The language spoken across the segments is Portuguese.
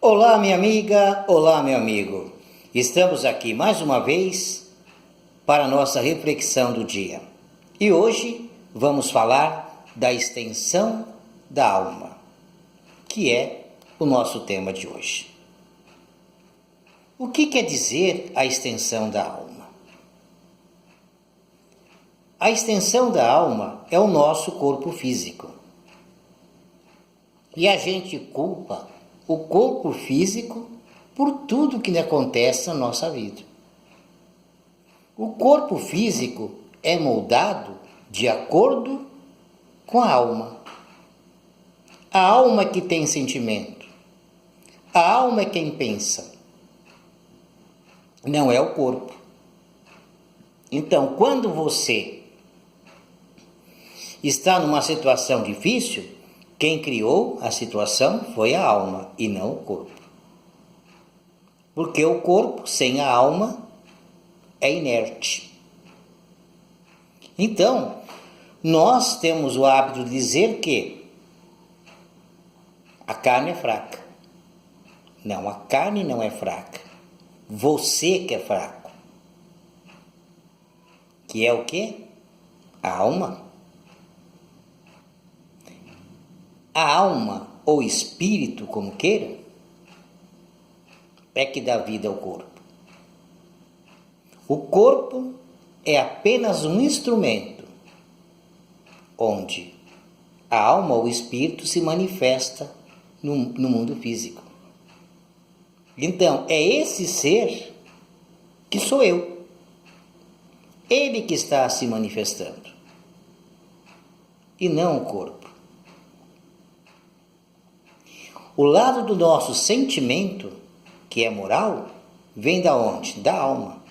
Olá, minha amiga, olá, meu amigo. Estamos aqui mais uma vez para a nossa reflexão do dia. E hoje vamos falar da extensão da alma, que é o nosso tema de hoje. O que quer dizer a extensão da alma? A extensão da alma é o nosso corpo físico. E a gente culpa o corpo físico por tudo que acontece na nossa vida. O corpo físico é moldado de acordo com a alma. A alma é que tem sentimento. A alma é quem pensa. Não é o corpo. Então, quando você está numa situação difícil, quem criou a situação foi a alma e não o corpo. Porque o corpo sem a alma é inerte. Então, nós temos o hábito de dizer que a carne é fraca. Não, a carne não é fraca. Você que é fraco. Que é o quê? A alma. A alma, ou espírito, como queira, é que dá vida ao corpo. O corpo é apenas um instrumento onde a alma ou espírito se manifesta no mundo físico. Então, é esse ser que sou eu. Ele que está se manifestando. E não o corpo. O lado do nosso sentimento, que é moral, vem da onde? Da alma.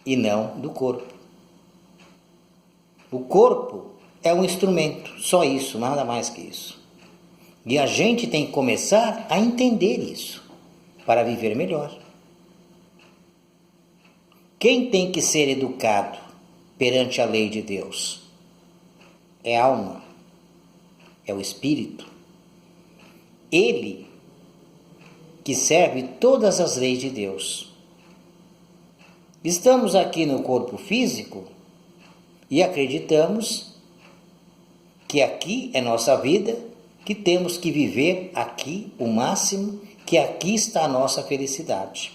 E não do corpo. O corpo é um instrumento, só isso, nada mais que isso. E a gente tem que começar a entender isso, para viver melhor. Quem tem que ser educado perante a lei de Deus? É a alma, é o espírito. Ele que serve todas as leis de Deus. Estamos aqui no corpo físico e acreditamos que aqui é nossa vida, que temos que viver aqui o máximo, que aqui está a nossa felicidade.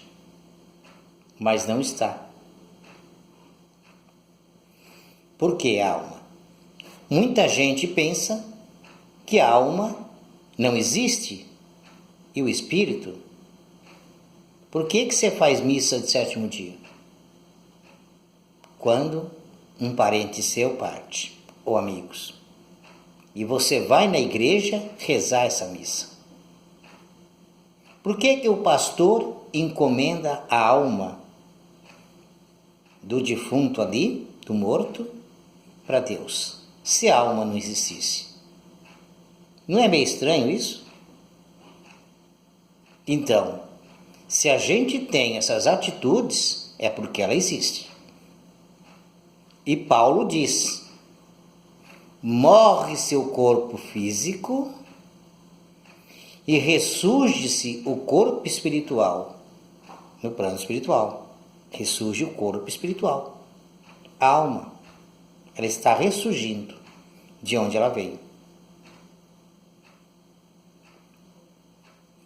Mas não está. Por que a alma? Muita gente pensa que a alma não existe. E o espírito? Por que você faz missa de sétimo dia? Quando um parente seu parte, ou amigos. E você vai na igreja rezar essa missa. Por que o pastor encomenda a alma do defunto ali, do morto, para Deus, se a alma não existisse? Não é meio estranho isso? Então, se a gente tem essas atitudes, é porque ela existe. E Paulo diz: morre seu corpo físico e ressurge-se o corpo espiritual. No plano espiritual, ressurge o corpo espiritual. A alma, ela está ressurgindo de onde ela veio.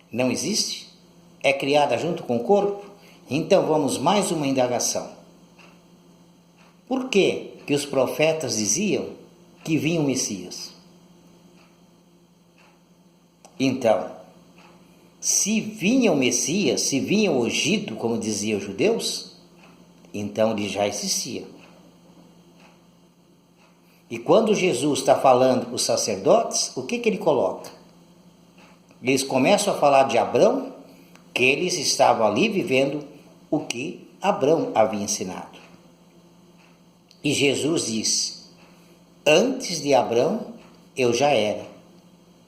Não existe? É criada junto com o corpo? Então vamos mais uma indagação. Por que os profetas diziam que vinha o Messias? Então, se vinha o Messias, se vinha o ungido, como diziam os judeus, então ele já existia. E quando Jesus está falando para os sacerdotes, o que ele coloca? Eles começam a falar de Abrão, que eles estavam ali vivendo o que Abrão havia ensinado. E Jesus diz: antes de Abrão, eu já era,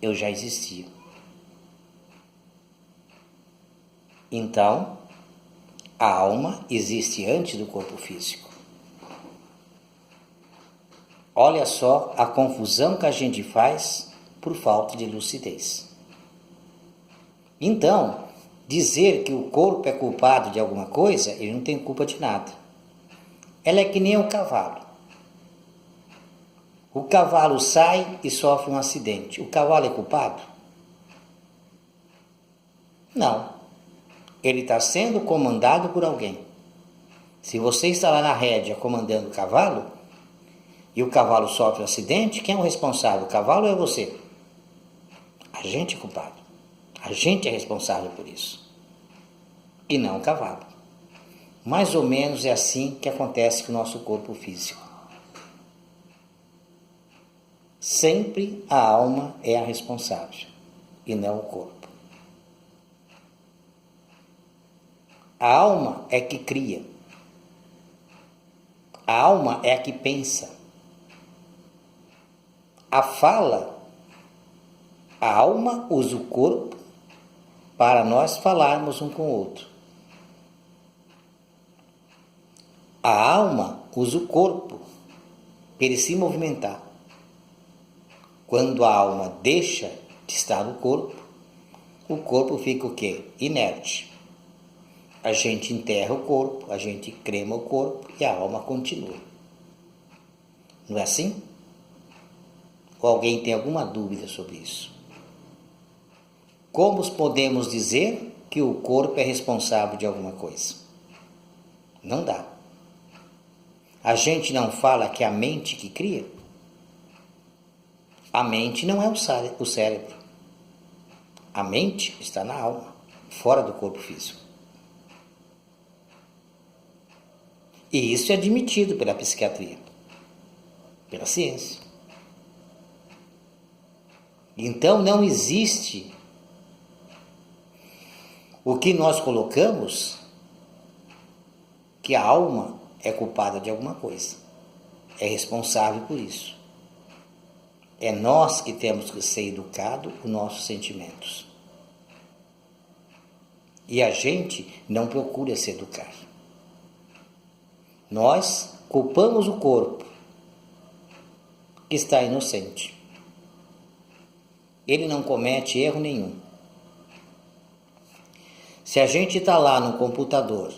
eu já existia. Então, a alma existe antes do corpo físico. Olha só a confusão que a gente faz por falta de lucidez. Então, dizer que o corpo é culpado de alguma coisa, ele não tem culpa de nada. Ela é que nem o cavalo. O cavalo sai e sofre um acidente. O cavalo é culpado? Não. Ele está sendo comandado por alguém. Se você está lá na rédea comandando o cavalo, e o cavalo sofre um acidente, quem é o responsável? O cavalo ou é você? A gente é culpado. A gente é responsável por isso. E não o cavalo. Mais ou menos é assim que acontece com o nosso corpo físico. Sempre a alma é a responsável e não o corpo. A alma é que cria. A alma é a que pensa. A fala, a alma usa o corpo para nós falarmos um com o outro. A alma usa o corpo para ele se movimentar. Quando a alma deixa de estar no corpo, o corpo fica o quê? Inerte. A gente enterra o corpo, a gente crema o corpo e a alma continua. Não é assim? Ou alguém tem alguma dúvida sobre isso? Como podemos dizer que o corpo é responsável de alguma coisa? Não dá. A gente não fala que é a mente que cria? A mente não é o cérebro. A mente está na alma, fora do corpo físico. E isso é admitido pela psiquiatria, pela ciência. Então não existe o que nós colocamos que a alma é culpada de alguma coisa. É responsável por isso. É nós que temos que ser educados com nossos sentimentos. E a gente não procura se educar. Nós culpamos o corpo, que está inocente. Ele não comete erro nenhum. Se a gente está lá no computador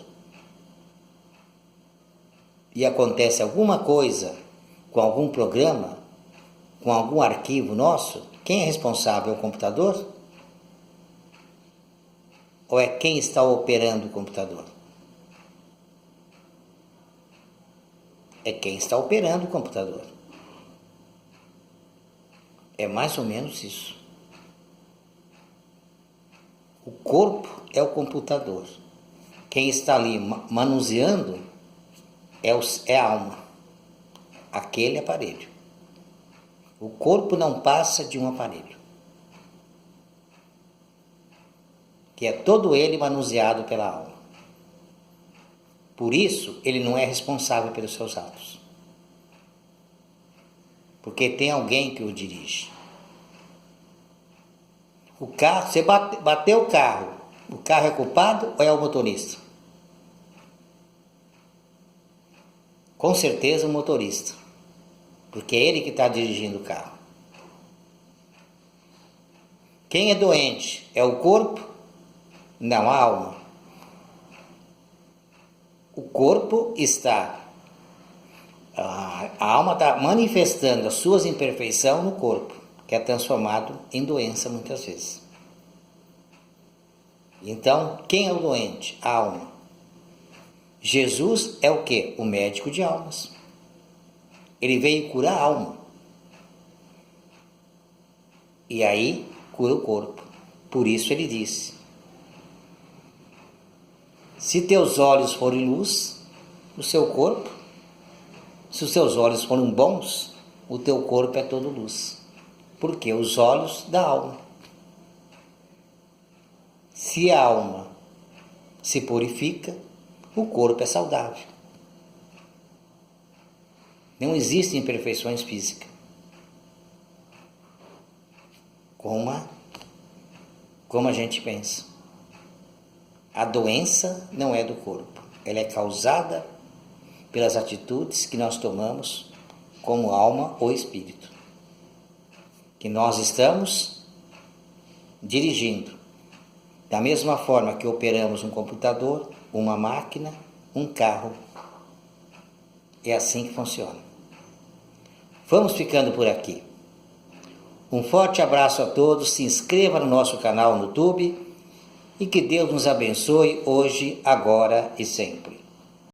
e acontece alguma coisa com algum programa, com algum arquivo nosso, quem é responsável? É o computador? Ou é quem está operando o computador? É quem está operando o computador. É mais ou menos isso. O corpo é o computador. Quem está ali manuseando é a alma, aquele aparelho. O corpo não passa de um aparelho, que é todo ele manuseado pela alma. Por isso, ele não é responsável pelos seus atos. Porque tem alguém que o dirige. O carro, você bateu o carro é culpado ou é o motorista? Com certeza o motorista, porque é ele que está dirigindo o carro. Quem é doente? É o corpo? Não, a alma. O corpo está... A alma está manifestando as suas imperfeições no corpo, que é transformado em doença muitas vezes. Então, quem é o doente? A alma. Jesus é o quê? O médico de almas. Ele veio curar a alma. E aí, cura o corpo. Por isso ele disse: se teus olhos forem luz, o seu corpo, se os seus olhos forem bons, o teu corpo é todo luz. Porque os olhos da alma. Se a alma se purifica, o corpo é saudável. Não existem imperfeições físicas. Como a gente pensa. A doença não é do corpo. Ela é causada pelas atitudes que nós tomamos como alma ou espírito. Que nós estamos dirigindo. Da mesma forma que operamos um computador, uma máquina, um carro. É assim que funciona. Vamos ficando por aqui. Um forte abraço a todos, se inscreva no nosso canal no YouTube e que Deus nos abençoe hoje, agora e sempre.